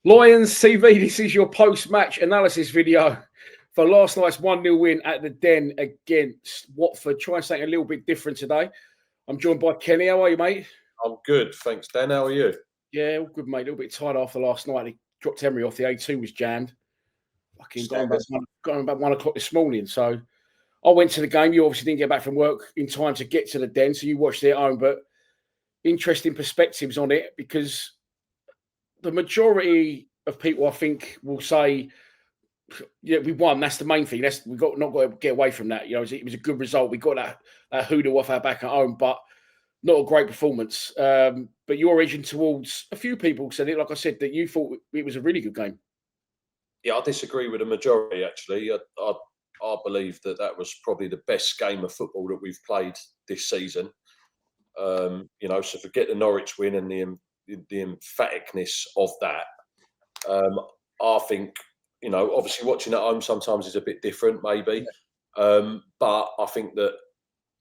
Lions TV, this is your post-match analysis video for last night's 1-0 win at the Den against Watford. Trying something a little bit different today. I'm joined by Kenny. How are you, mate? I'm good, thanks, Dan. How are you? Yeah, all good, mate. A little bit tired after last night. He dropped Emery off. The A2 was jammed. Fucking going about 1 o'clock this morning. So I went to the game. You obviously didn't get back from work in time to get to the Den, so you watched it at home. But interesting perspectives on it, because the majority of people, I think, will say, yeah, we won. That's the main thing. We've not got to get away from that. You know, it was a good result. We got that hoodoo off our back at home, but not a great performance. But you're edging towards, a few people said it, like I said, that you thought it was a really good game. Yeah, I disagree with the majority, actually. I believe that was probably the best game of football that we've played this season. So forget the Norwich win and the emphaticness of that. I think, obviously watching at home sometimes is a bit different, maybe. Yeah. But I think that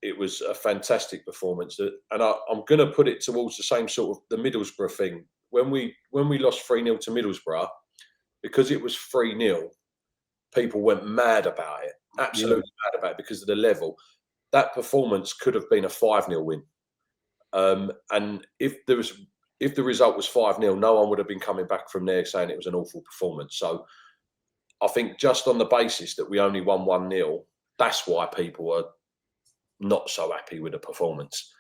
it was a fantastic performance. And I'm going to put it towards the same sort of the Middlesbrough thing. When we lost 3-0 to Middlesbrough, because it was 3-0, people went mad about it. Absolutely mad about it because of the level. That performance could have been a 5-0 win. And if the result was 5-0, no one would have been coming back from there saying it was an awful performance. So I think just on the basis that we only won 1-0, that's why people are not so happy with the performance.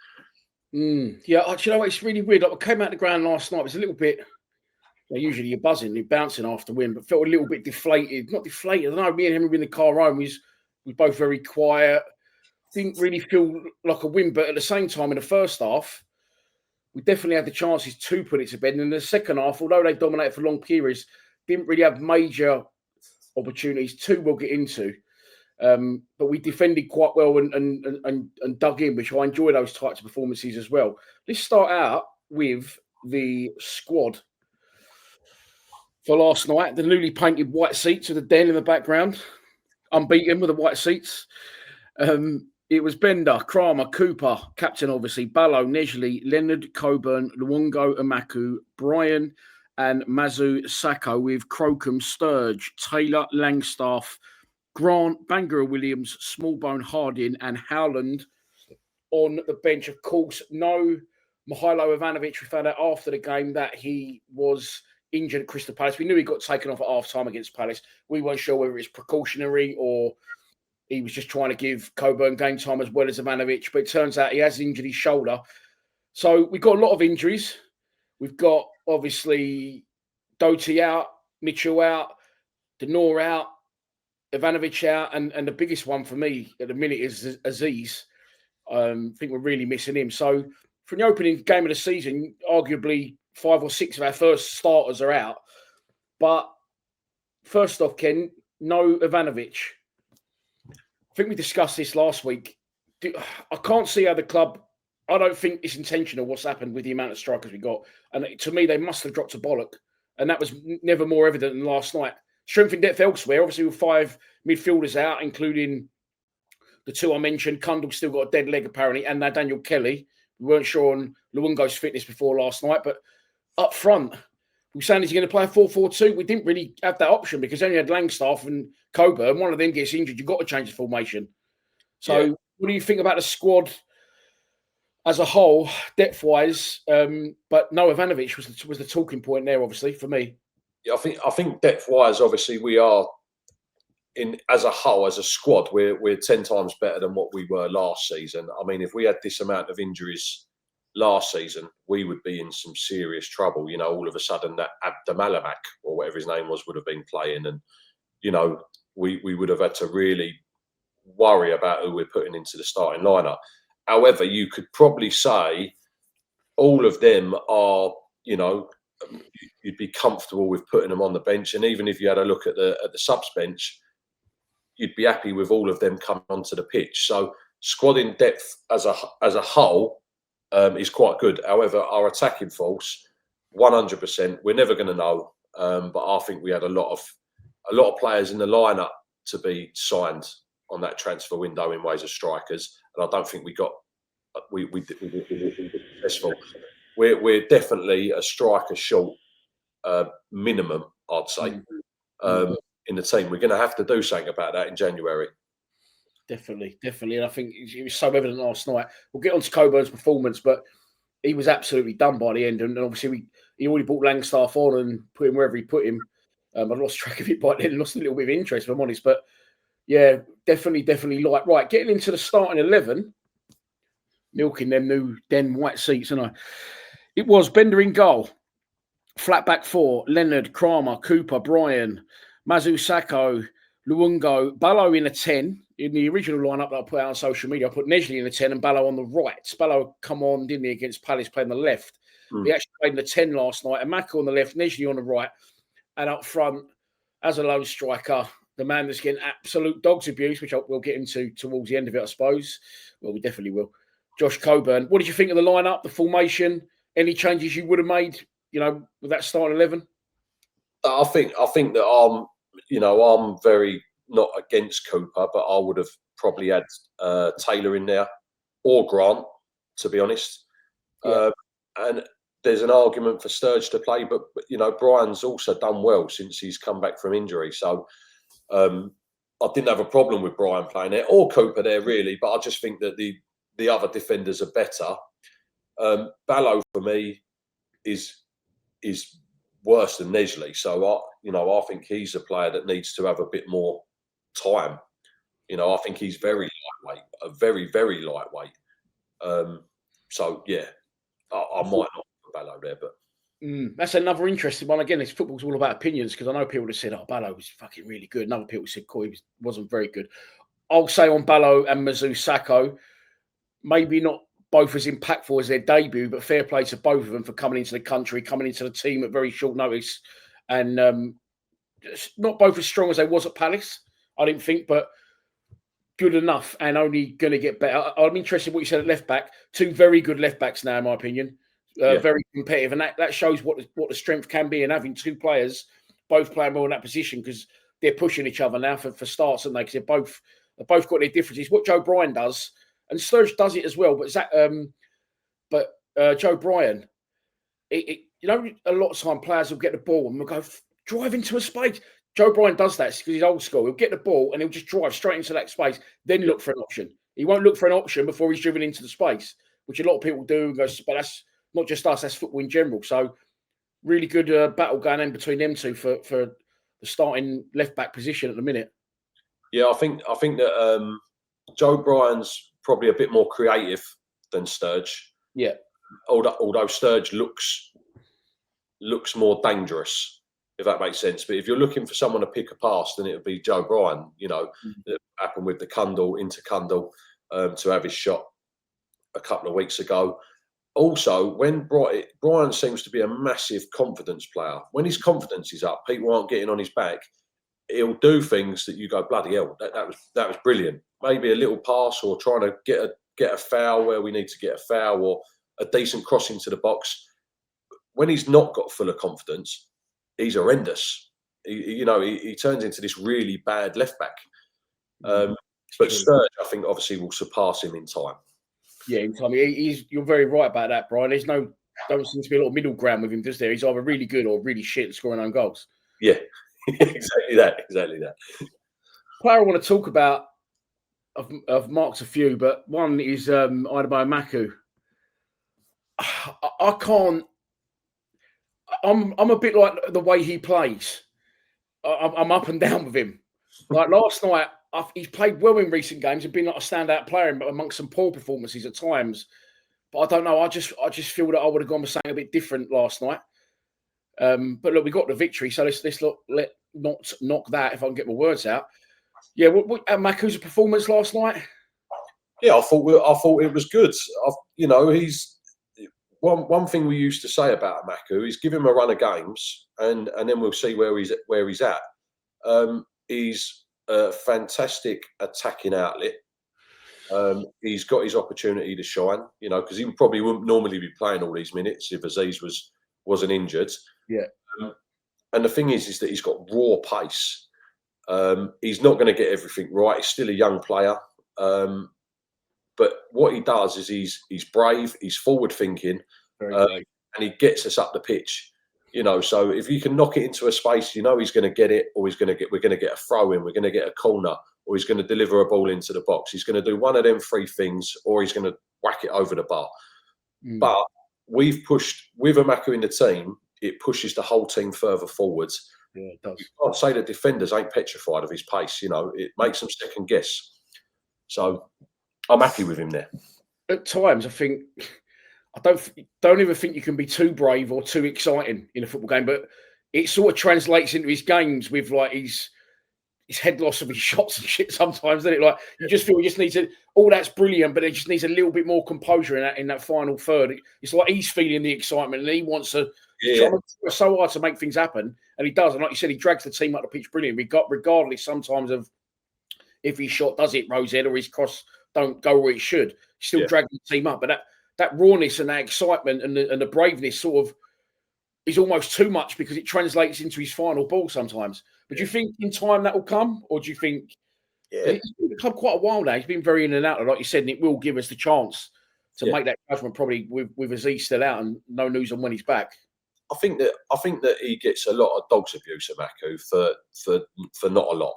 Yeah, you know, it's really weird. Like, I came out the ground last night. It was a little bit, usually you're buzzing, you're bouncing after win, but felt a little bit deflated. Not deflated. I don't know, me and him were in the car home. We both very quiet. Didn't really feel like a win, but at the same time, in the first half, we definitely had the chances to put it to bed. And in the second half, although they dominated for long periods, didn't really have major opportunities to we'll get into. But we defended quite well and dug in, which I enjoy those types of performances as well. Let's start out with the squad for last night. The newly painted white seats with the Den in the background, unbeaten with the white seats. It was Bender, Kramer, Cooper, captain obviously, Ballo, Nesley, Leonard, Coburn, Luongo, Emakhu, Brian and Mazu Sacco, with Crocombe, Sturge, Taylor, Langstaff, Grant, Bangura, Williams, Smallbone, Harding and Howland on the bench. Of course, no Mihailo Ivanovic. We found out after the game that he was injured at Crystal Palace. We knew he got taken off at half-time against Palace. We weren't sure whether it's precautionary or he was just trying to give Coburn game time as well as Ivanovic, but it turns out he has injured his shoulder. So we've got a lot of injuries. We've got, obviously, Doty out, Mitchell out, Denor out, Ivanovic out, and the biggest one for me at the minute is Aziz. I think we're really missing him. So from the opening game of the season, arguably 5 or 6 of our first starters are out. But first off, Ken, no Ivanovic. I think we discussed this last week. I can't see how the club, I don't think it's intentional what's happened with the amount of strikers we got. And to me, they must have dropped a bollock. And that was never more evident than last night. Strength and depth elsewhere. Obviously, with 5 midfielders out, including the 2 I mentioned. Kundal's still got a dead leg, apparently, and now Daniel Kelly. We weren't sure on Luongo's fitness before last night. But up front, we were saying, is he going to play a 4-4-2? We didn't really have that option because only had Langstaff and Coburn. One of them gets injured. You've got to change the formation. So What do you think about the squad as a whole, depth-wise? But no, Ivanovic was the talking point there, obviously, for me. Yeah, I think depth-wise, obviously, we are as a whole, as a squad, we're 10 times better than what we were last season. I mean, if we had this amount of injuries last season, we would be in some serious trouble. You know, all of a sudden that Abdelmalek or whatever his name was would have been playing, and we would have had to really worry about who we're putting into the starting lineup. However, you could probably say all of them are, you'd be comfortable with putting them on the bench, and even if you had a look at the subs bench, you'd be happy with all of them coming onto the pitch. So squad in depth as a whole is quite good. However, our attacking force, 100%, we're never going to know. But I think we had a lot of players in the lineup to be signed on that transfer window in ways of strikers, and I don't think we successful. We're definitely a striker short minimum, I'd say, Mm. in the team. We're going to have to do something about that in January. Definitely. And I think it was so evident last night. We'll get on to Coburn's performance, but he was absolutely done by the end. And obviously, he already brought Langstaff on and put him wherever he put him. I lost track of it by then, lost a little bit of interest, if I'm honest. But yeah, definitely like, right, getting into the starting 11, milking them new Den White seats, and it was Bender in goal, flat back four, Leonard, Kramer, Cooper, Bryan, Mazu Sacco, Luongo, Ballo in a 10. In the original lineup that I put out on social media, I put Nesley in the 10 and Ballo on the right. Ballo come on, didn't he, against Palace, playing the left. He actually played in the 10 last night. Emakhu on the left, Nesley on the right. And up front, as a lone striker, the man that's getting absolute dog's abuse, which we'll get into towards the end of it, I suppose. Well, we definitely will. Josh Coburn. What did you think of the lineup, the formation? Any changes you would have made, with that starting 11? I think that I'm very not against Cooper, but I would have probably had Taylor in there or Grant, to be honest. Yeah. And there's an argument for Sturge to play, but Brian's also done well since he's come back from injury. So I didn't have a problem with Brian playing there or Cooper there really, but I just think that the other defenders are better. Ballo for me is worse than Nesley, so I think he's a player that needs to have a bit more time. I think he's very lightweight, a very, very lightweight. So yeah, I might not put Ballo there, but that's another interesting one. Again, this football's all about opinions, because I know people have said, "Oh, Ballo was fucking really good." And other people said, "Coy wasn't very good." I'll say on Ballo and Mazu Sacco, maybe not both as impactful as their debut, but fair play to both of them for coming into the country, coming into the team at very short notice, and not both as strong as they was at Palace, I didn't think, but good enough and only going to get better. I'm interested in what you said at left back. Two very good left backs now, in my opinion. Very competitive, and that shows what the strength can be in having two players both playing well in that position, because they're pushing each other now for starts, aren't they? Because they've both got their differences. What Joe Bryan does, and Sturge does it as well, but Joe Bryan, a lot of time players will get the ball and will go drive into a space. Joe Bryan does that because he's old school. He'll get the ball and he'll just drive straight into that space, then look for an option. He won't look for an option before he's driven into the space, which a lot of people do. And goes, but that's not just us, that's football in general. So really good battle going in between them two for the starting left-back position at the minute. Yeah, I think that Joe Bryan's probably a bit more creative than Sturge. Yeah. Although Sturge looks more dangerous, if that makes sense. But if you're looking for someone to pick a pass, then it would be Joe Bryan. It happened with the Cundall into Cundall to have his shot a couple of weeks ago. Also, when Bryan seems to be a massive confidence player. When his confidence is up, people aren't getting on his back. He'll do things that you go, bloody hell, that was brilliant. Maybe a little pass, or trying to get a foul where we need to get a foul, or a decent cross into the box. When he's not got full of confidence, he's horrendous. He turns into this really bad left back. But Sturge, I think, obviously will surpass him in time. Yeah, in time. You're very right about that, Brian. Don't seem to be a lot of middle ground with him, does there? He's either really good or really shit at scoring own goals. Yeah, exactly that. Player I want to talk about, I've marked a few, but one is Emakhu. I can't. I'm a bit like the way he plays. I'm up and down with him. Like last night, he's played well in recent games and been like a standout player amongst some poor performances at times. But I don't know. I just feel that I would have gone with something a bit different last night. But look, we got the victory, so let's not knock that if I can get my words out. Yeah, what Emakhu's performance last night? Yeah, I thought it was good. He's one thing we used to say about Emakhu is give him a run of games and then we'll see where he's at. He's a fantastic attacking outlet. He's got his opportunity to shine, because he probably wouldn't normally be playing all these minutes if Aziz wasn't injured. Yeah. And the thing is that he's got raw pace. He's not going to get everything right. He's still a young player. But what he does is he's brave, he's forward thinking, and he gets us up the pitch. You know, so if you can knock it into a space, you know he's going to get it, or we're going to get a throw in, we're going to get a corner, or he's going to deliver a ball into the box. He's going to do one of them three things, or he's going to whack it over the bar. But we've pushed with Emakhu in the team. It pushes the whole team further forwards. Yeah, it does. You can't say that defenders ain't petrified of his pace. You know, it makes them second guess. So I'm happy with him there. At times, I think I don't even think you can be too brave or too exciting in a football game, but it sort of translates into his games with like his head loss of his shots and shit sometimes, doesn't it? Like you just feel he just needs to, all that's brilliant, but it just needs a little bit more composure in that final third. It's like he's feeling the excitement and he wants to try so hard to make things happen, and he does. And like you said, he drags the team up the pitch brilliantly, regardless sometimes of if his shot does hit rose head or his cross don't go where it should. He still drags the team up. But that rawness and that excitement and the braveness sort of is almost too much because it translates into his final ball sometimes. But do you think in time that will come, or do you think he's become quite a while now? He's been very in and out, like you said, and it will give us the chance to make that judgment probably with Aziz still out and no news on when he's back. I think that he gets a lot of dogs abuse, Emakhu, for not a lot.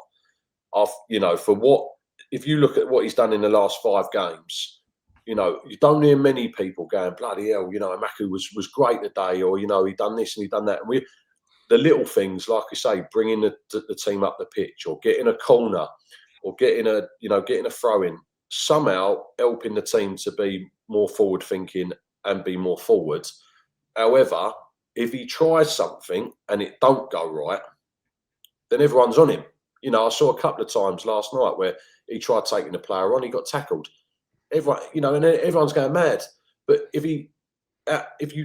For what, if you look at what he's done in the last 5 games, you know, you don't hear many people going, bloody hell, you know, Emakhu was great today, or, you know, he done this and he done that. And the little things, like I say, bringing the team up the pitch, or getting a corner, or getting a throw in, somehow helping the team to be more forward thinking and be more forward. However, if he tries something and it don't go right, then everyone's on him. You know, I saw a couple of times last night where he tried taking the player on, he got tackled. Everyone, you know, and everyone's going mad. But if he'd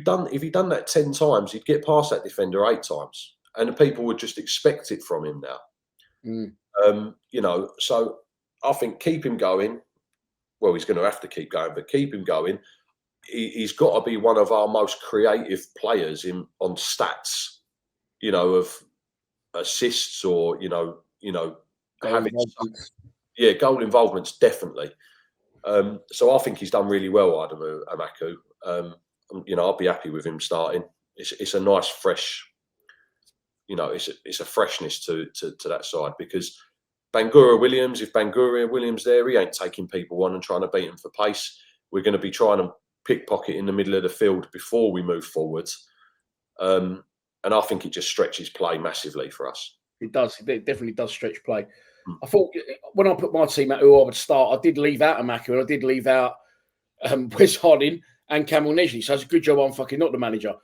done that 10 times, he'd get past that defender 8 times, and the people would just expect it from him now. You know, so I think keep him going. Well, he's going to have to keep going, but keep him going. He's got to be one of our most creative players on stats. You know, of assists or having goal involvements definitely. So I think he's done really well, Emakhu. You know, I'll be happy with him starting. It's a nice fresh, you know, it's a freshness to that side, because Bangura Williams there, he ain't taking people on and trying to beat them for pace. We're going to be trying to pickpocket in the middle of the field before we move forwards. And I think it just stretches play massively for us. It does. It definitely does stretch play. I thought when I put my team out who I would start, I did leave out Emakhu and I did leave out Wes Harding and Kamil Nejli. So it's a good job I'm fucking not the manager.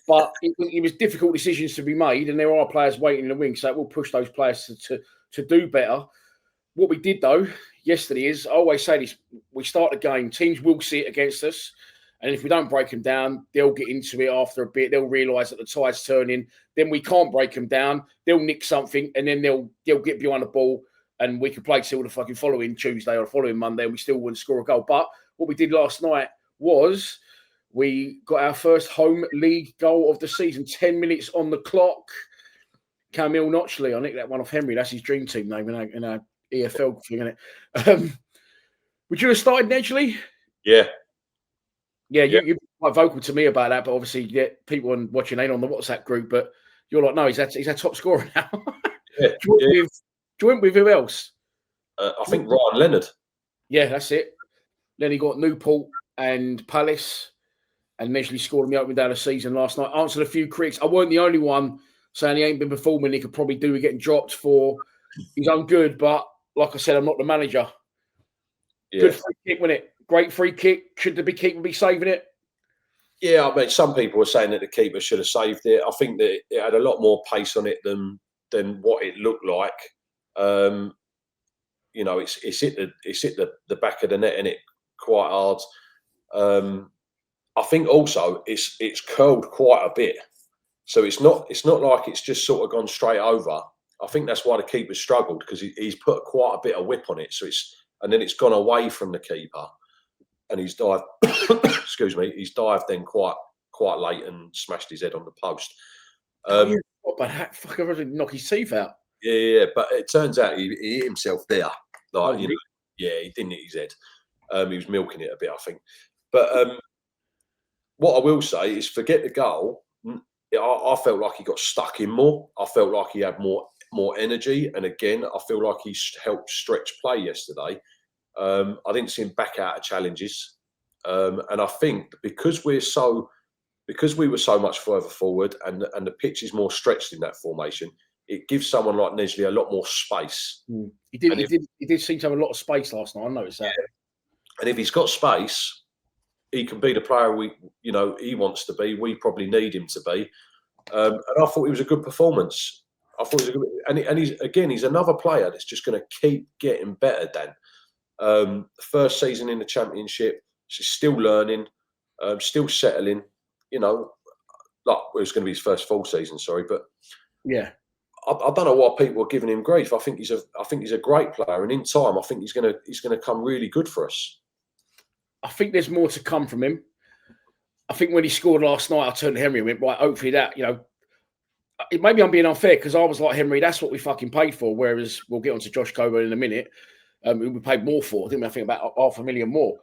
But it was difficult decisions to be made, and there are players waiting in the wing, so it will push those players to do better. What we did, though, yesterday is, I always say this, we start the game, teams will see it against us, and if we don't break them down, they'll get into it after a bit. They'll realise that the tide's turning. Then we can't break them down. They'll nick something, and then they'll get behind the ball, and we could play till the fucking following Tuesday or the following Monday, and we still wouldn't score a goal. But what we did last night was we got our first home league goal of the season, 10 minutes on the clock. Kamil Nejli, I nicked that one off Henry. That's his dream team name in our EFL thing, isn't it? Would you have started Nejli? Yeah. Yeah, you're quite vocal to me about that, but obviously you get people watching ain't on the WhatsApp group, but you're like, no, he's our top scorer now. Joint with who else? I think Ryan Leonard. Yeah, that's it. Then he got Newport and Palace, and Nejli scored in the opening day of the season last night. Answered a few critics. I weren't the only one saying he ain't been performing. He could probably do with getting dropped for his own good, but like I said, I'm not the manager. Yeah. Good free kick, wasn't it? Great free kick. Should the big keeper be saving it? Yeah, I mean, some people were saying that the keeper should have saved it. I think that it had a lot more pace on it than what it looked like. You know, it's hit the back of the net in it quite hard. I think also it's curled quite a bit, so it's not like it's just sort of gone straight over. I think that's why the keeper struggled, because he's put quite a bit of whip on it. So it's gone away from the keeper, and he's dived. Excuse me, he's dived then quite late and smashed his head on the post. But fuck, I really knock his teeth out. Yeah, but it turns out he hit himself there. Like, you know, yeah, he didn't hit his head. He was milking it a bit, I think. But what I will say is, forget the goal. I felt like he got stuck in more. I felt like he had more energy, and again, I feel like he's helped stretch play yesterday. I didn't see him back out of challenges, and I think because we were so much further forward, and the pitch is more stretched in that formation, it gives someone like Nesley a lot more space. He did seem to have a lot of space last night. I noticed that. Yeah. And if he's got space, he can be the player he wants to be. We probably need him to be. And I thought it was a good performance. I thought it was and he's another player that's just going to keep getting better, Dan. First season in the Championship, she's still learning, still settling. Like it was going to be his first full season, but yeah, I don't know why people are giving him grief. I think he's a great player, and in time, I think he's going to come really good for us. I think there's more to come from him. I think when he scored last night, I turned to Henry and went, right, hopefully that, maybe I'm being unfair because I was like, Henry, that's what we fucking paid for. Whereas we'll get on to Josh Coburn in a minute. We paid more for, didn't we? I think about $500,000 more.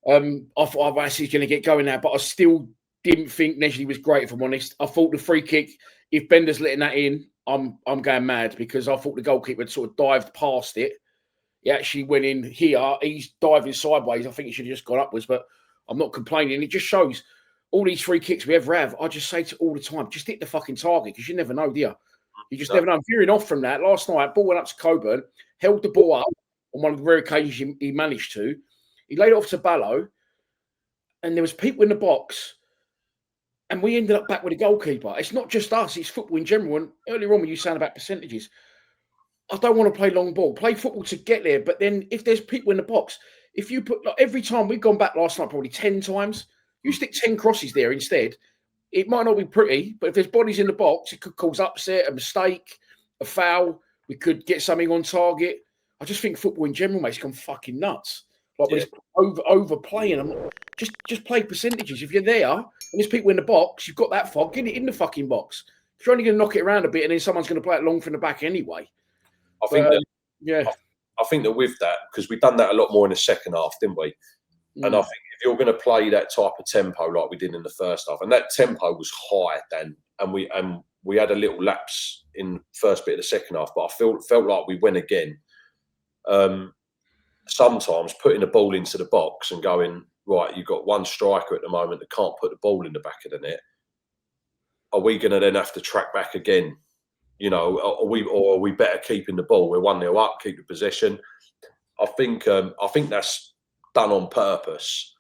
I thought he's going to get going now, but I still didn't think Nesley was great, if I'm honest. I thought the free kick, if Bender's letting that in, I'm going mad because I thought the goalkeeper had sort of dived past it. He actually went in here. He's diving sideways. I think he should have just gone upwards, but I'm not complaining. It just shows all these free kicks we ever have. I just say to all the time, just hit the fucking target because you never know, do you? You just never know. I'm veering off from that. Last night, ball went up to Coburn, held the ball up on one of the rare occasions he managed to. He laid it off to Ballo, and there was people in the box, and we ended up back with a goalkeeper. It's not just us, it's football in general. And earlier on when you were saying about percentages, I don't want to play long ball. Play football to get there. But then if there's people in the box, if you put every time we've gone back last night, probably 10 times, you stick 10 crosses there instead. It might not be pretty, but if there's bodies in the box, it could cause upset, a mistake, a foul. We could get something on target. I just think football in general, mate, it's gone fucking nuts. Like when it's overplaying them. Just play percentages. If you're there and there's people in the box, you've got that far, get it in the fucking box. If you're only going to knock it around a bit and then someone's going to play it long from the back anyway. I think that with that, because we've done that a lot more in the second half, didn't we? And I think if you're going to play that type of tempo like we did in the first half, and that tempo was high then, and we had a little lapse in the first bit of the second half, but I felt like we went again. Sometimes putting the ball into the box and going, right, you've got one striker at the moment that can't put the ball in the back of the net. Are we going to then have to track back again? Are we better keeping the ball? We're 1-0 up, keep the possession. I think that's done on purpose.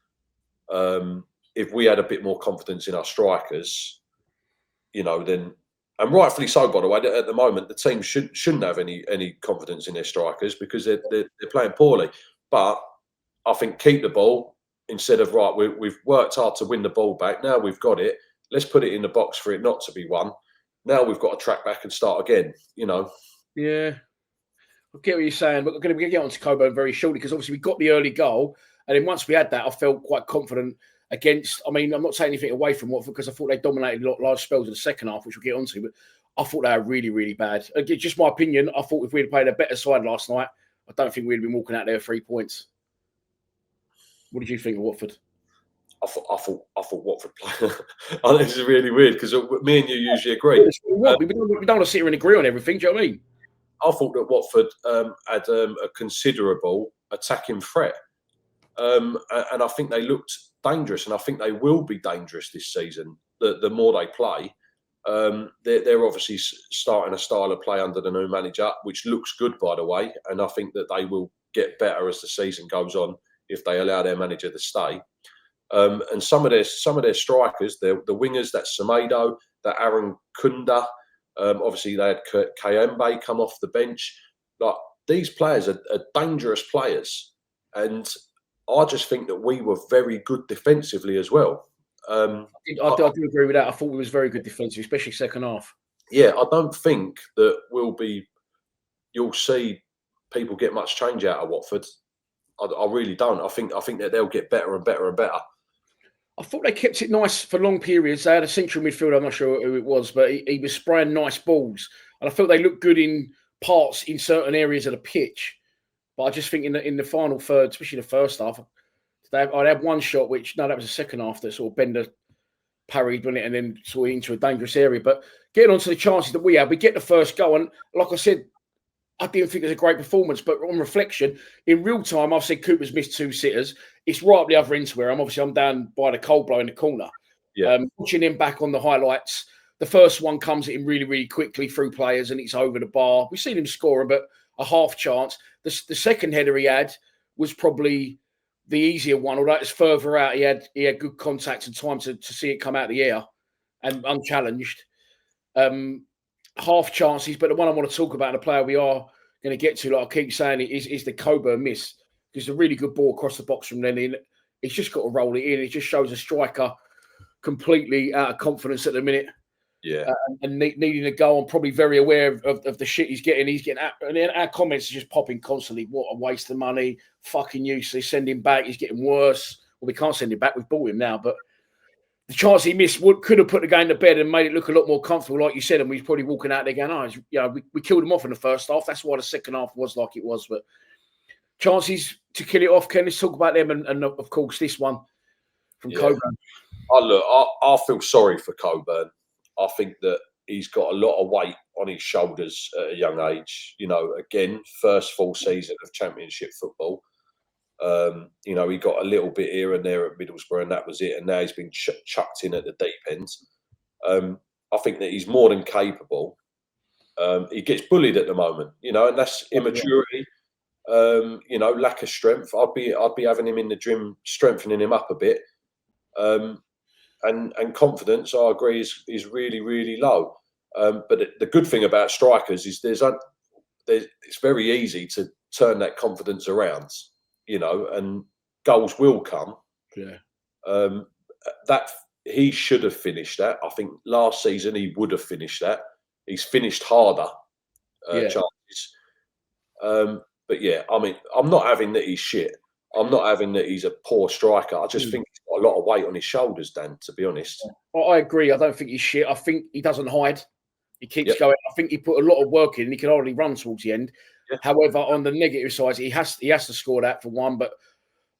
If we had a bit more confidence in our strikers, then, and rightfully so, by the way, at the moment the team shouldn't have any confidence in their strikers because they're playing poorly. But I think keep the ball instead of we've worked hard to win the ball back. Now we've got it. Let's put it in the box for it not to be won. Now we've got to track back and start again, Yeah. I get what you're saying, but we're going to get on to Coburn very shortly because obviously we got the early goal. And then once we had that, I felt quite confident against, I'm not taking anything away from Watford because I thought they dominated large spells in the second half, which we'll get onto, but I thought they were really, really bad. Again, just my opinion, I thought if we'd played a better side last night, I don't think we'd been walking out there with 3 points. What did you think of Watford? I thought Watford played. I think this is really weird because me and you usually agree. We don't want to sit here and agree on everything. Do you know what I mean? I thought that Watford had a considerable attacking threat, and I think they looked dangerous, and I think they will be dangerous this season. The more they play, they're obviously starting a style of play under the new manager, which looks good, by the way. And I think that they will get better as the season goes on if they allow their manager to stay. And some of their strikers, the wingers, that's Semedo, that Aaron Kunda, obviously they had Kayembe come off the bench. Like these players are dangerous players, and I just think that we were very good defensively as well. I do agree with that. I thought we was very good defensively, especially second half. Yeah, I don't think that you'll see people get much change out of Watford. I really don't. I think that they'll get better and better and better. I thought they kept it nice for long periods. They had a central midfielder, I'm not sure who it was, but he was spraying nice balls. And I felt they looked good in parts in certain areas of the pitch. But I just think in the final third, especially the first half, I'd had one shot, that was the second half that sort of Bender parried, wasn't it, and then sort of into a dangerous area. But getting onto the chances that we had, we get the first goal, and like I said, I didn't think it was a great performance, but on reflection, in real time, I've said Cooper's missed 2 sitters. It's right up the other end to where I'm down by the cold blow in the corner. Yeah. Watching him back on the highlights, the first one comes at him really, really quickly through players, and it's over the bar. We've seen him scoring, but a half chance. The second header he had was probably the easier one, although it's further out. He had good contact and time to see it come out of the air and unchallenged. Half chances, but the one I want to talk about, and the player we are going to get to, like I keep saying, is the Coburn miss. It's a really good ball across the box from then in. He's just got to roll it in. It just shows a striker completely out of confidence at the minute. Yeah. And needing to go on, probably very aware of the shit he's getting. He's getting, and then our comments are just popping constantly. What a waste of money. Fucking useless. Send him back. He's getting worse. Well, we can't send him back. We've bought him now, but the chance he missed could have put the game to bed and made it look a lot more comfortable, like you said. And we're probably walking out there going, we killed him off in the first half. That's why the second half was like it was. But chances to kill it off, Ken, let's talk about them. And of course, this one from Coburn. I feel sorry for Coburn. I think that he's got a lot of weight on his shoulders at a young age. Again, first full season of Championship football. He got a little bit here and there at Middlesbrough, and that was it. And now he's been chucked in at the deep end. I think that he's more than capable. He gets bullied at the moment, and that's immaturity. Lack of strength. I'd be having him in the gym, strengthening him up a bit. And confidence, I agree, is really, really low. But the good thing about strikers is it's very easy to turn that confidence around. And goals will come. Yeah. That he should have finished that. I think last season he would have finished that. He's finished harder chances. But yeah, I mean, I'm not having that he's shit. I'm not having that he's a poor striker. I just think he's got a lot of weight on his shoulders, Dan, to be honest. Well, I agree. I don't think he's shit. I think he doesn't hide. He keeps going. I think he put a lot of work in and he can hardly run towards the end. Yeah. However, on the negative side, he has to score that for one. But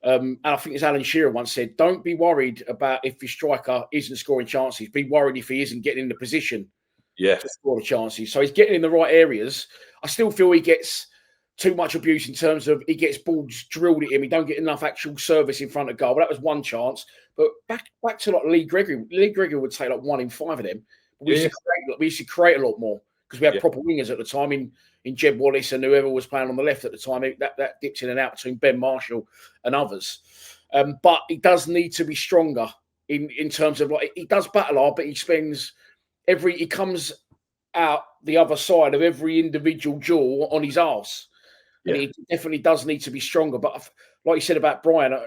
and I think as Alan Shearer once said, don't be worried about if your striker isn't scoring chances. Be worried if he isn't getting in the position to score the chances. So he's getting in the right areas. I still feel he gets too much abuse in terms of he gets balls drilled at him. He don't get enough actual service in front of goal. But that was one chance. But back to like Lee Gregory. Lee Gregory would take like 1 in 5 of them. We used to create a lot more because we had proper wingers at the time in Jed Wallace and whoever was playing on the left at the time. That dipped in and out between Ben Marshall and others. But he does need to be stronger in terms of like he does battle hard, but he comes out the other side of every individual jaw on his arse. And he definitely does need to be stronger. But like you said about Brian,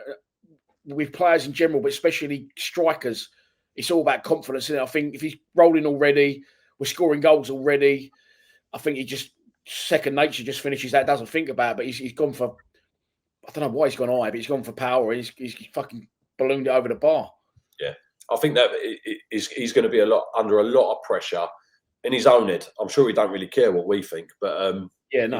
with players in general, but especially strikers, it's all about confidence. And I think if he's rolling already, we're scoring goals already, I think he just second nature just finishes that, doesn't think about it. But he's gone for, I don't know why he's gone high, but he's gone for power. He's fucking ballooned it over the bar. Yeah. I think that he's going to be under a lot of pressure in his own head. I'm sure he don't really care what we think, but of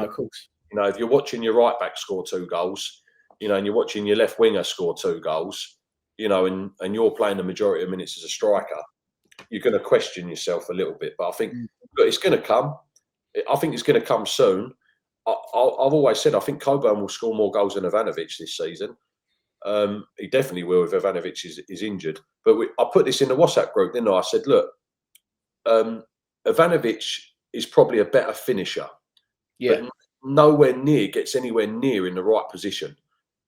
course. If you're watching your right back score 2 goals, and you're watching your left winger score 2 goals, and you're playing the majority of minutes as a striker, you're going to question yourself a little bit. But I think it's going to come. I think it's going to come soon. I've always said I think Coburn will score more goals than Ivanovic this season. He definitely will if Ivanovic is injured. But I put this in the WhatsApp group, didn't I? I said, look, Ivanovic is probably a better finisher. Yeah. But nowhere near gets anywhere near in the right position.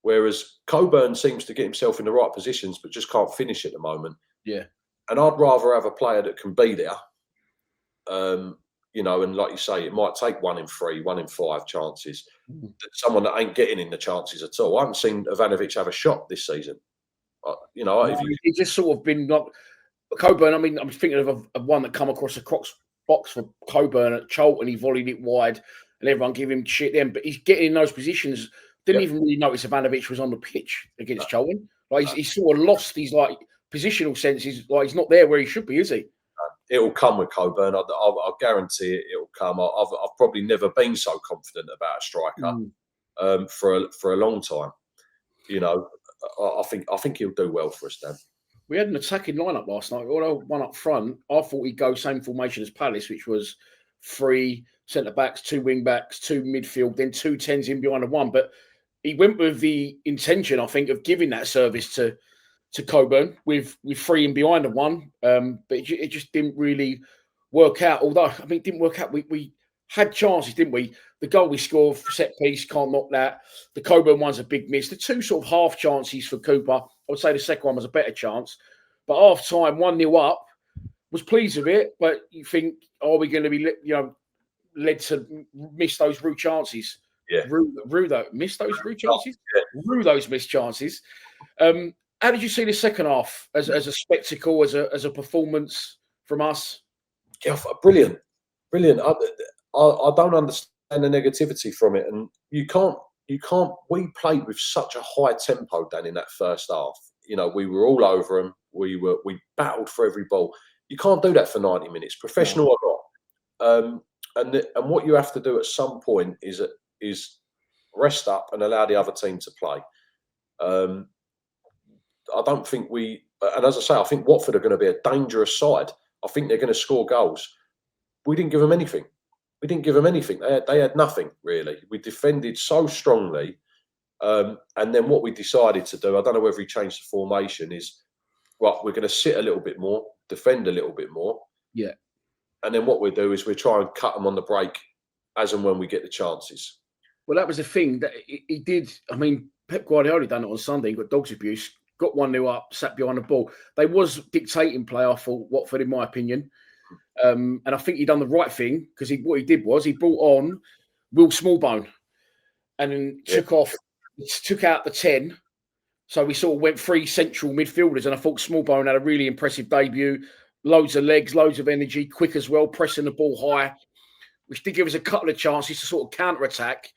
Whereas Coburn seems to get himself in the right positions, but just can't finish at the moment. Yeah. And I'd rather have a player that can be there. And like you say, it might take 1 in 3, 1 in 5 chances. Someone that ain't getting in the chances at all. I haven't seen Ivanovic have a shot this season. It's just sort of been like Coburn. I mean, I'm thinking of one that come across the box for Coburn at Charlton. He volleyed it wide, and everyone gave him shit then. But he's getting in those positions. Didn't even really notice Ivanovic was on the pitch against Charlton. Like he's sort of lost his like positional sense. He's he's not there where he should be, is he? It'll come with Coburn. I guarantee it'll come. I've probably never been so confident about a striker for a long time. I think he'll do well for us, Dan. We had an attacking lineup last night. Although one up front, I thought he'd go same formation as Palace, which was 3 centre backs, 2 wing backs, 2 midfield, then 2 10s in behind the one. But he went with the intention, I think, of giving that service to Coburn with 3 in behind the one. But it just didn't really work out. Although, I mean, it didn't work out. We had chances, didn't we? The goal we scored, set piece, can't knock that. The Coburn one's a big miss. The 2 sort of half chances for Cooper, I would say the second one was a better chance. But half time, 1-0 up, was pleased with it. But you think, are we going to be, led to miss those Rue chances? Yeah. Miss those Rue chances? Yeah. Rue those missed chances. How did you see the second half as a spectacle, as a performance from us? Yeah, brilliant. I don't understand the negativity from it, and you can't. We played with such a high tempo, Dan, in that first half. We were all over them. We battled for every ball. You can't do that for 90 minutes, professional or not. And what you have to do at some point is rest up and allow the other team to play. I don't think and as I say, I think Watford are going to be a dangerous side. I think they're going to score goals. We didn't give them anything. They had nothing, really. We defended so strongly. And then what we decided to do, I don't know whether he changed the formation, is, right, we're going to sit a little bit more, defend a little bit more. Yeah. And then what we do is we try and cut them on the break as and when we get the chances. Well, that was the thing that he did. I mean, Pep Guardiola done it on Sunday. He got dog's abuse, got 1-0 up, sat behind the ball. They was dictating play, I thought, Watford, in my opinion. And I think he done the right thing, because what he did was he brought on Will Smallbone and then took out the 10. So we sort of went 3 central midfielders, and I thought Smallbone had a really impressive debut. Loads of legs, loads of energy, quick as well, pressing the ball high, which did give us a couple of chances to sort of counter-attack.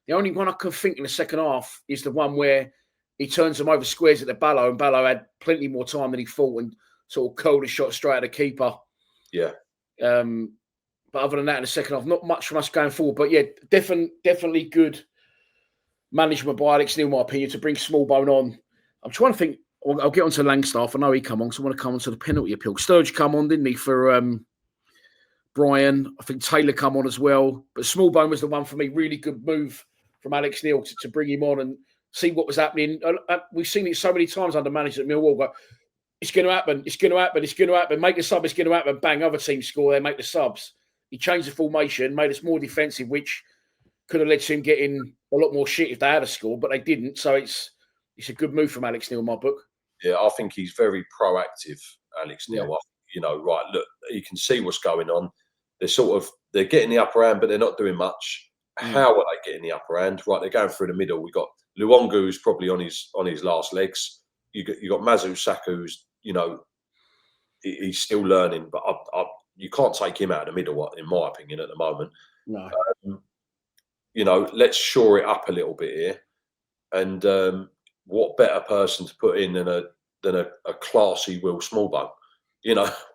The only one I can think in the second half is the one where he turns them over squares at the Ballo, and Ballo had plenty more time than he thought and sort of curled a shot straight at the keeper. Yeah. But other than that, in the second half, not much from us going forward. But yeah, definitely good management by Alex Neil, in my opinion, to bring Smallbone on. I'm trying to think. I'll get on to Langstaff. I know he come on, so I want to come on to the penalty appeal. Sturge come on, didn't he, for Brian? I think Taylor come on as well. But Smallbone was the one for me. Really good move from Alex Neil to bring him on and see what was happening. We've seen it so many times under managers at Millwall. Go, it's going to happen. It's going to happen. It's going to happen. Make the sub. It's going to happen. Bang. Other teams score. They make the subs. He changed the formation, made us more defensive, which could have led to him getting a lot more shit if they had a score, but they didn't. So it's a good move from Alex Neil in my book. Yeah, I think he's very proactive, Alex Neil. Yeah. Right, look, you can see what's going on. They're getting the upper hand, but they're not doing much. How are they getting the upper hand? Right, they're going through the middle. We got Luongo, who's probably on his last legs. You got Mazu Sakho, who's, he's still learning, but you can't take him out of the middle, in my opinion, at the moment. No. Let's shore it up a little bit here. And what better person to put in than a classy Will Smallbone,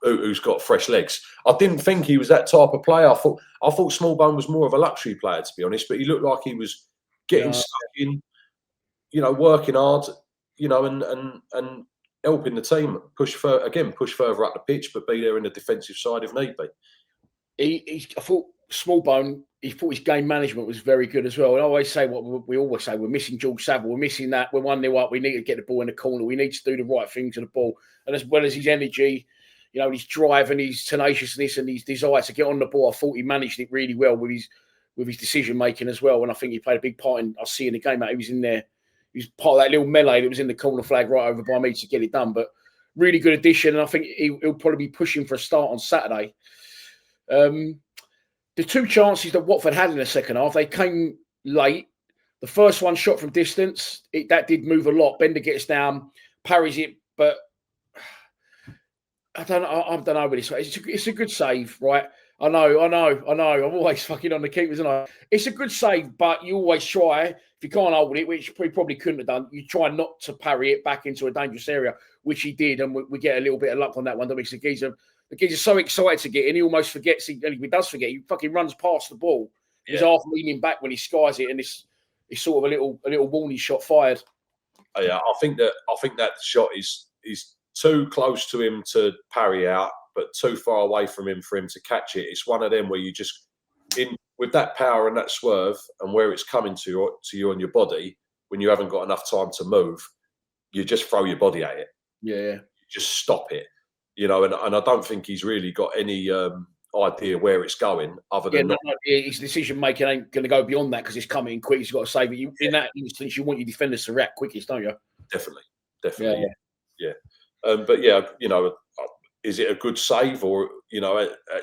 who's got fresh legs. I didn't think he was that type of player. I thought Smallbone was more of a luxury player, to be honest, but he looked like he was getting stuck in, working hard, and helping the team push further up the pitch, but be there in the defensive side if need be. I thought Smallbone, he thought his game management was very good as well. And I always say what we always say: we're missing George Saville, we're missing that. We're 1-0 up. We need to get the ball in the corner. We need to do the right thing to the ball, and as well as his energy, his drive and his tenaciousness and his desire to get on the ball. I thought he managed it really well with his decision making as well. And I think he played a big part in us seeing the game out. He was in there. He was part of that little melee that was in the corner flag right over by me to get it done. But really good addition, and I think he'll probably be pushing for a start on Saturday. The 2 chances that Watford had in the second half, they came late. The first one shot from distance, that did move a lot. Bender gets down, parries it, but I don't know really. It's a good save, right? I know. I'm always fucking on the keepers, and it's a good save, but you always try, if you can't hold it, which he probably couldn't have done, you try not to parry it back into a dangerous area, which he did, and we get a little bit of luck on that one. The geezer's so excited to get in, he almost forgets. He does forget. He fucking runs past the ball. Yeah. He's half leaning back when he skies it, and it's sort of a little warning shot fired. Yeah, I think that shot is too close to him to parry out, but too far away from him for him to catch it. It's one of them where you just, with that power and that swerve and where it's coming to you on your body, when you haven't got enough time to move, you just throw your body at it. Yeah. You just stop it, and I don't think he's really got any idea where it's going other than his decision making ain't going to go beyond that because it's coming quick. He's got to save it. In that instance, you want your defenders to react quickest, don't you? Definitely. Yeah. But yeah, is it a good save or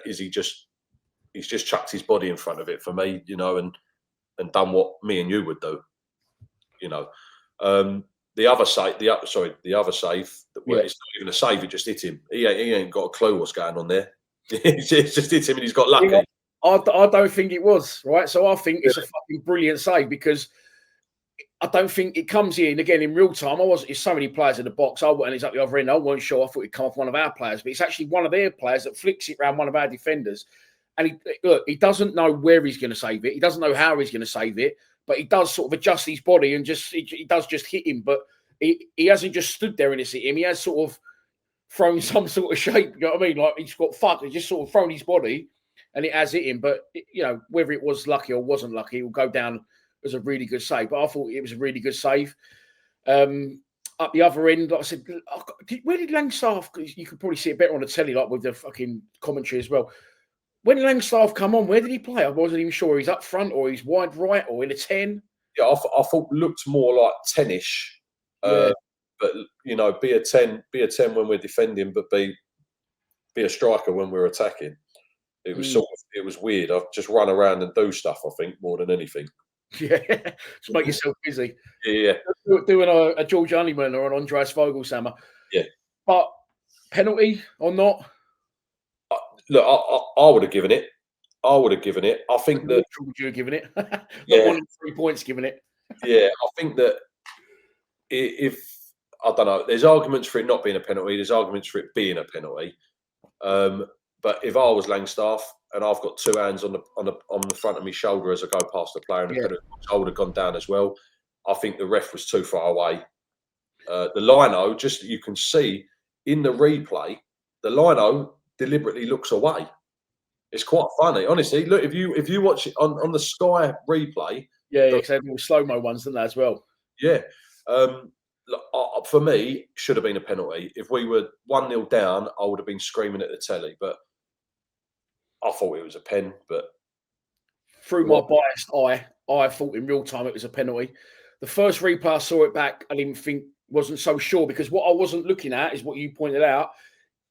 is he's just chucked his body in front of it for me, and done what me and you would do, The other save, it's not even a save. It just hit him. He ain't got a clue what's going on there. It just hit him, and he's got lucky. I don't think it was right. So I think it's a fucking brilliant save because I don't think it comes in again in real time. There's so many players in the box. And he's up the other end. I wasn't sure. I thought it'd come off one of our players, but it's actually one of their players that flicks it around one of our defenders. And he doesn't know where he's going to save it. He doesn't know how he's going to save it. But he does sort of adjust his body and he does just hit him. But he hasn't just stood there and it's hit him. He has sort of thrown some sort of shape. You know what I mean? Like he's got fucked. He's just sort of thrown his body and it has hit him. But, whether it was lucky or wasn't lucky, it will go down as a really good save. But I thought it was a really good save. Up the other end, like I said, where did Langstaff, you could probably see it better on the telly, like with the fucking commentary as well. When did Langstaff come on, where did he play? I wasn't even sure he's up front or he's wide right or in a 10. Yeah, I thought looked more like 10-ish. But be a 10 when we're defending, but be a striker when we're attacking. It was it was weird. I've just run around and do stuff, I think, more than anything. Yeah, just make yourself busy. Yeah. Doing a George Honeyman or an Andreas Vogelsammer. Yeah. But penalty or not? Look, I would have given it. I think that. Would you have given it? Not 1 and 3 points given it. Yeah, I think that if I don't know, there's arguments for it not being a penalty. There's arguments for it being a penalty. But if I was Langstaff and I've got two hands on the front of my shoulder as I go past the player, and I would have gone down as well. I think the ref was too far away. The lino, just you can see in the replay, the lino deliberately looks away. It's quite funny, honestly. Look, if you watch it on the Sky replay, because they have slow-mo ones, didn't they, as well? Yeah. For me, should have been a penalty. If we were 1-0 down, I would have been screaming at the telly. But I thought it was a pen. But through my biased eye, I thought in real time it was a penalty. The first replay I saw it back, I wasn't so sure because what I wasn't looking at is what you pointed out,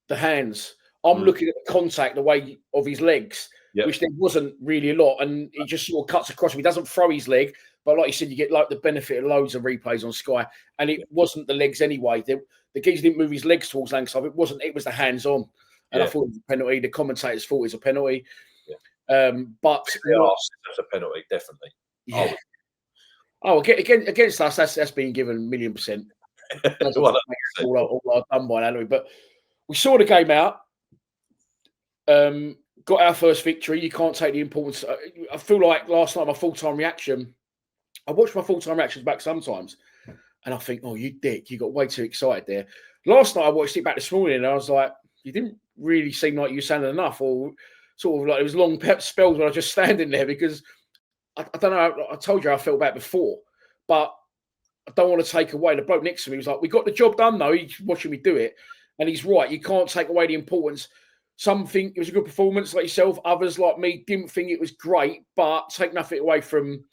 the hands. I'm looking at the contact, the way of his legs, which there wasn't really a lot, and he just sort of cuts across him. He doesn't throw his leg, but like you said, you get like the benefit of loads of replays on Sky, and it wasn't the legs anyway. The geezer didn't move his legs towards Langstaff. It wasn't. It was the hands on, and I thought it was a penalty. The commentators thought it was a penalty. Yeah. But that's a penalty, definitely. Yeah. Against us, that's been given 1,000,000%. That's all I've done by now. But we saw the game out. Got our first victory. You can't take the importance. I feel like last night my full-time reaction. I watch my full-time reactions back sometimes, and I think, "Oh, you dick! You got way too excited there." Last night I watched it back this morning, and I was like, "You didn't really seem like you sounded enough," or sort of like it was long spells when I was just standing there because I don't know. I told you I felt bad before, but I don't want to take away. The bloke next to me was like, "We got the job done, though." He's watching me do it, and he's right. You can't take away the importance. Some think it was a good performance, like yourself. Others, like me, didn't think it was great, but take nothing away from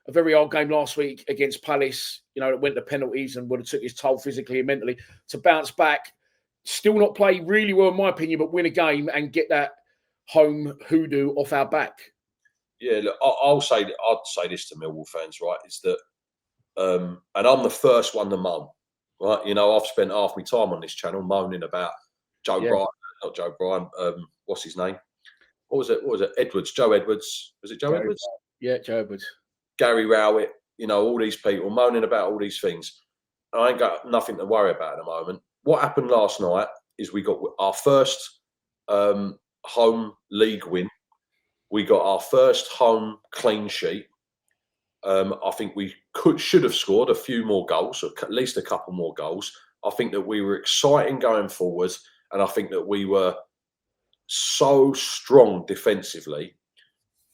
a very hard game last week against Palace. It went to penalties and would have took his toll physically and mentally to bounce back. Still not play really well, in my opinion, but win a game and get that home hoodoo off our back. Yeah, look, I'd say this to Millwall fans, right? Is that, and I'm the first one to moan, right? I've spent half my time on this channel moaning about Joe Bryan. Not Joe Bryan. What's his name? What was it? Edwards. Joe Edwards. Was it Joe Edwards? Yeah, Joe Edwards. Gary Rowett. All these people moaning about all these things. I ain't got nothing to worry about at the moment. What happened last night is we got our first home league win. We got our first home clean sheet. I think we should have scored a few more goals, or at least a couple more goals. I think that we were exciting going forward, and I think that we were so strong defensively.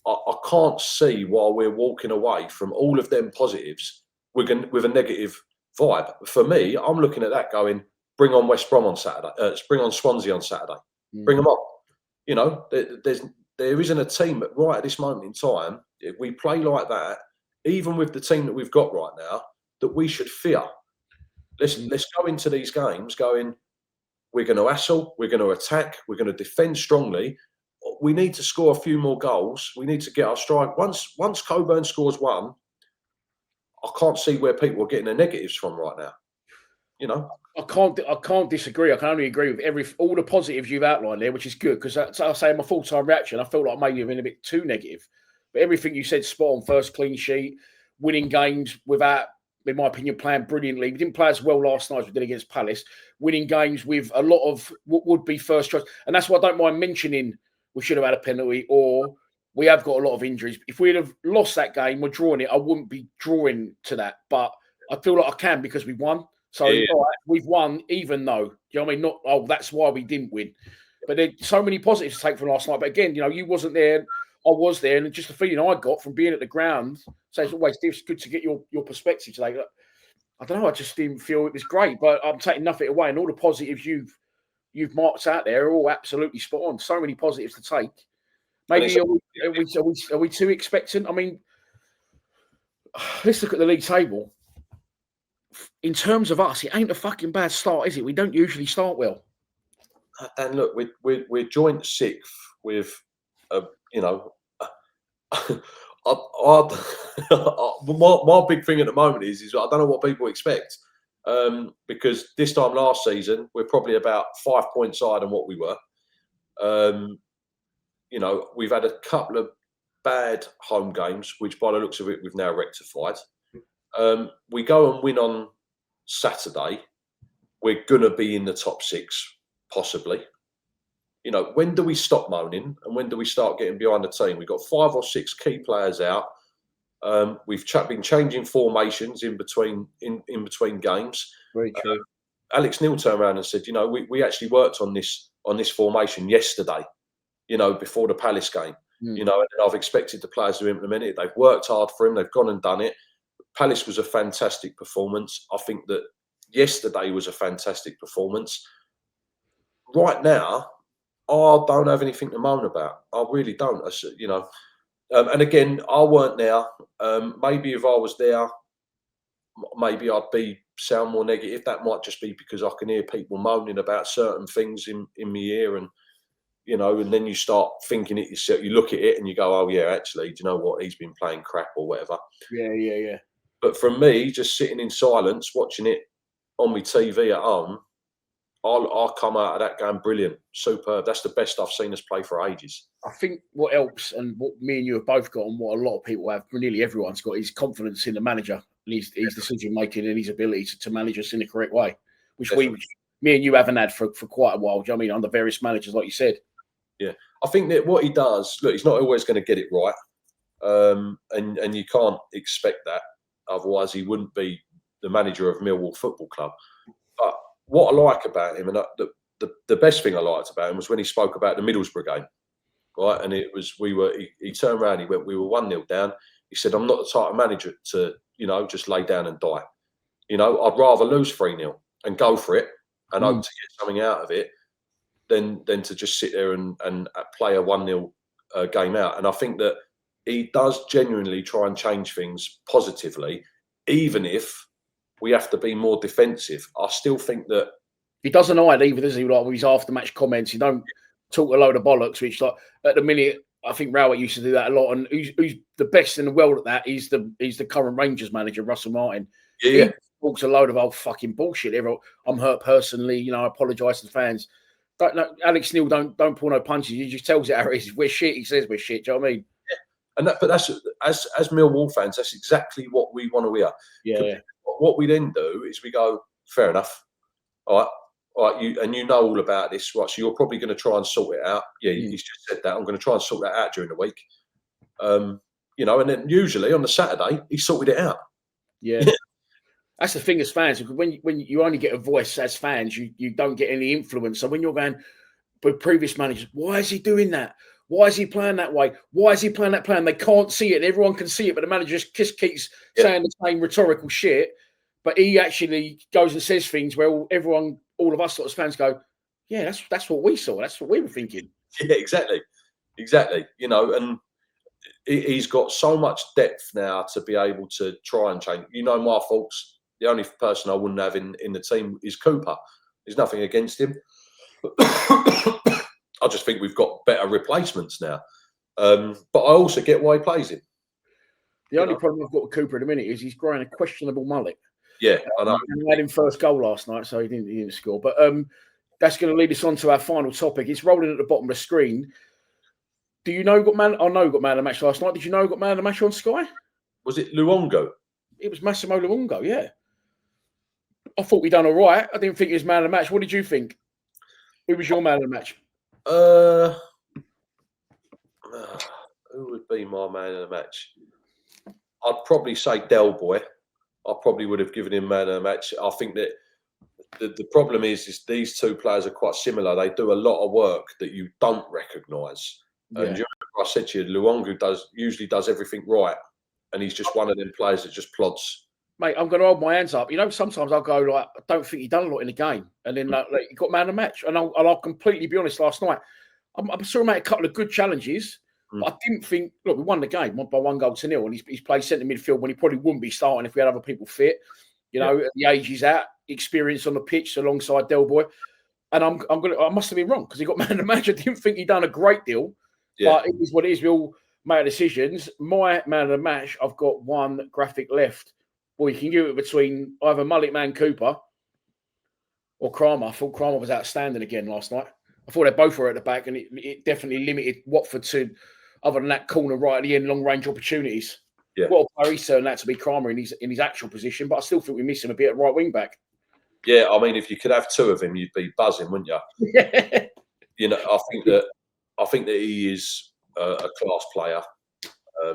I can't see why we're walking away from all of them positives with a negative vibe. For me, I'm looking at that going, bring on West Brom on Saturday, bring on Swansea on Saturday, bring them on. You know, there isn't a team right at this moment in time, if we play like that, even with the team that we've got right now, that we should fear. Let's go into these games going, we're going to hassle, we're going to attack, we're going to defend strongly. We need to score a few more goals. We need to get our strike. Once Coburn scores one, I can't see where people are getting their negatives from right now. You know, I can't disagree. I can only agree with all the positives you've outlined there, which is good because I say my full-time reaction. I felt like maybe I've been a bit too negative, but everything you said spot on. First clean sheet, winning games without, in my opinion, playing brilliantly. We didn't play as well last night as we did against Palace. Winning games with a lot of what would be first choice, and that's why I don't mind mentioning we should have had a penalty or we have got a lot of injuries. If we'd have lost that game, we're drawing it, I wouldn't be drawing to that. But I feel like I can because we won. So all right, we've won, even though, do you know what I mean? Not, oh, that's why we didn't win. But there's so many positives to take from last night. But again, you know, you wasn't there, I was there, and just the feeling I got from being at the ground. So it's always good to get your perspective today. I don't know, I just didn't feel it was great, but I'm taking nothing away. And all the positives you've marked out there are all absolutely spot on. So many positives to take. Maybe are we too expectant? I mean, let's look at the league table. In terms of us, it ain't a fucking bad start, is it? We don't usually start well. And look, we're joint sixth with, you know, my big thing at the moment is I don't know what people expect, because this time last season we're probably about 5 points higher than what we were. You know, we've had a couple of bad home games, which by the looks of it we've now rectified. We go and win on Saturday, we're going to be in the top six, possibly. You know, when do we stop moaning and when do we start getting behind the team? We've got 5 or 6 key players out. We've been changing formations in between games. Very true. Alex Neil turned around and said, you know, we actually worked on this formation yesterday, you know, before the Palace game. You know, and I've expected the players to implement it. They've worked hard for him. They've gone and done it. Palace was a fantastic performance. I think that yesterday was a fantastic performance. Right now, I don't have anything to moan about. I really don't. You know, and again, I weren't there. Maybe if I was there, maybe I'd sound more negative. That might just be because I can hear people moaning about certain things in my ear, and you know, and then you start thinking it yourself. You look at it and you go, "Oh yeah, actually, do you know what? He's been playing crap or whatever." Yeah. But from me, just sitting in silence, watching it on my TV at home, I'll come out of that going brilliant, superb. That's the best I've seen us play for ages. I think what helps, and what me and you have both got, and what a lot of people have, nearly everyone's got, is confidence in the manager, and his decision making and his ability to manage us in the correct way, which me and you haven't had for quite a while. Do you know what I mean? Under various managers, like you said. Yeah, I think that what he does, look, he's not always going to get it right, and you can't expect that. Otherwise, he wouldn't be the manager of Millwall Football Club. But what I like about him, and the best thing I liked about him, was when he spoke about the Middlesbrough game, right? And it was he turned around, he went, we were 1-0 down. He said, I'm not the type of manager to, you know, just lay down and die. You know, I'd rather lose 3-0 and go for it and hope to get something out of it than to just sit there and play a 1-0 game out. And I think that he does genuinely try and change things positively, even if we have to be more defensive. I still think that he doesn't hide either, does he? Like with his after-match comments, he don't talk a load of bollocks. Which, like at the minute, I think Rowett used to do that a lot. And who's the best in the world at that? He's the current Rangers manager, Russell Martin. Yeah. He talks a load of old fucking bullshit. I'm hurt personally. You know, I apologise to the fans. Alex Neil don't pull no punches. He just tells it how it is. We're shit. He says we're shit. Do you know what I mean? But that's as Millwall fans, that's exactly what we want to hear. Yeah. What we then do is we go, fair enough. All right, you know all about this, right? So you're probably going to try and sort it out. Yeah, he's just said that. I'm going to try and sort that out during the week. You know, and then usually on the Saturday he sorted it out. Yeah. That's the thing as fans. When you only get a voice as fans, you don't get any influence. So when you're going with previous managers, why is he doing that? Why is he playing that way? Why is he playing that plan? They can't see it. And everyone can see it, but the manager just keeps saying the same rhetorical shit. But he actually goes and says things where all of us sort of fans go, yeah, that's what we saw. That's what we were thinking. Yeah, exactly. And he's got so much depth now to be able to try and change. My faults. The only person I wouldn't have in the team is Cooper. There's nothing against him. I just think we've got better replacements now. But I also get why he plays him. The only problem I've got with Cooper at the minute is he's growing a questionable mullet. Yeah, I know. He had him first goal last night, so he didn't score. But that's going to lead us on to our final topic. It's rolling at the bottom of the screen. Do you know who got man? I know who got man of the match last night. Did you know who got man of the match on Sky? Was it Luongo? It was Massimo Luongo, yeah. I thought we done all right. I didn't think he was man of the match. What did you think? Who was your man of the match? Who would be my man of the match? I'd probably say Del Boy. I probably would have given him man of the match. I think that the problem is these two players are quite similar. They do a lot of work that you don't recognise. Yeah. And I said to you, Luongo usually does everything right, and he's just one of them players that just plods. Mate, I'm going to hold my hands up. Sometimes I'll go like, I don't think he done a lot in the game, and then he got man of the match. And I'll completely be honest. Last night, I saw him make a couple of good challenges, but I didn't think. Look, we won the game by 1-0, and he's played centre midfield when he probably wouldn't be starting if we had other people fit. The age he's at, experience on the pitch alongside Del Boy, and I must have been wrong because he got man of the match. I didn't think he'd done a great deal, but it is what it is. We all make decisions. My man of the match, I've got one graphic left. Well, you can give it between either Mullet Man Cooper or Kramer. I thought Kramer was outstanding again last night. I thought they both were at the back, and it definitely limited Watford to, other than that corner right at the end, long range opportunities. Yeah. What a player he's turned out to be, Kramer, in his actual position, but I still think we miss him a bit at right wing back. Yeah, I mean, if you could have two of him, you'd be buzzing, wouldn't you? Yeah. I think that he is a class player.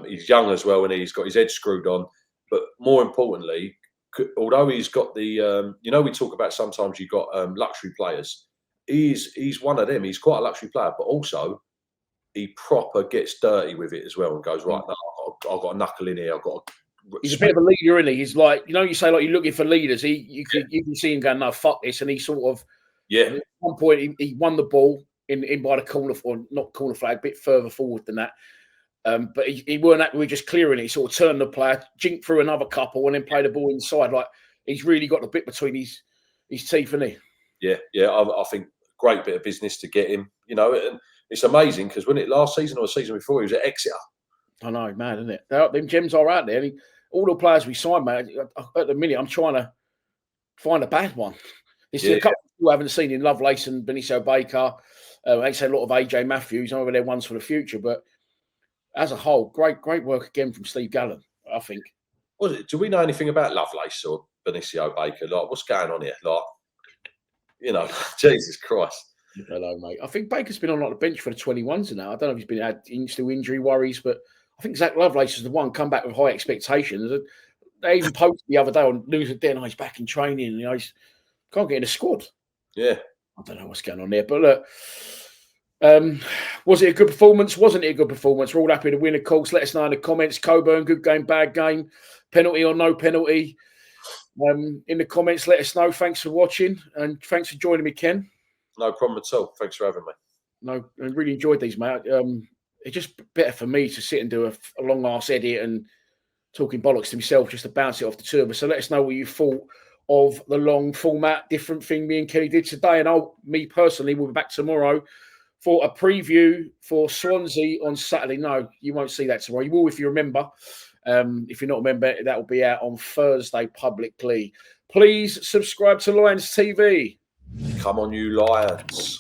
He's young as well, and he's got his head screwed on. But more importantly, although he's got the, we talk about sometimes you've got luxury players. He's one of them. He's quite a luxury player, but also he proper gets dirty with it as well and goes, right, no, I've got a knuckle in here. He's a bit of a leader, isn't he? He's like, you say like you're looking for leaders. You can see him going, no, fuck this, and he sort of, at one point he won the ball in by the corner, or not corner flag, a bit further forward than that. But he weren't happy with just clearing it. He sort of turned the player, jinked through another couple, and then played the ball inside. Like, he's really got the bit between his teeth, hasn't he? Yeah. I think great bit of business to get him. And it's amazing because when last season or the season before, he was at Exeter. I know, man, isn't it? Them gems are out there. All the players we signed, man. At the minute, I'm trying to find a bad one. There's a couple who I haven't seen in Lovelace and Benicio Baker. I say a lot of AJ Matthews. Over there, ones for the future, but. As a whole, great work again from Steve Gallen, I think. Do we know anything about Lovelace or Benicio Baker? Like, what's going on here? Like, Jesus Christ. Hello, mate. I think Baker's been on the bench for the 21s now. I don't know if he's had still injury worries, but I think Zach Lovelace is the one come back with high expectations. They even posted the other day on News at Den, he's back in training. He can't get in the squad. Yeah. I don't know what's going on there, but look. Was it a good performance? Wasn't it a good performance? We're all happy to win, of course. Let us know in the comments. Coburn, good game, bad game, penalty or no penalty. In the comments, let us know. Thanks for watching, and thanks for joining me, Ken. No problem at all. Thanks for having me. No, I really enjoyed these, mate. It's just better for me to sit and do a long-ass edit and talking bollocks to myself just to bounce it off the two of us. So let us know what you thought of the long format, different thing me and Kelly did today. And me personally, will be back tomorrow for a preview for Swansea on Saturday. No, you won't see that tomorrow. You will if you remember. If you're not a member, that will be out on Thursday publicly. Please subscribe to Lions TV. Come on, you Lions.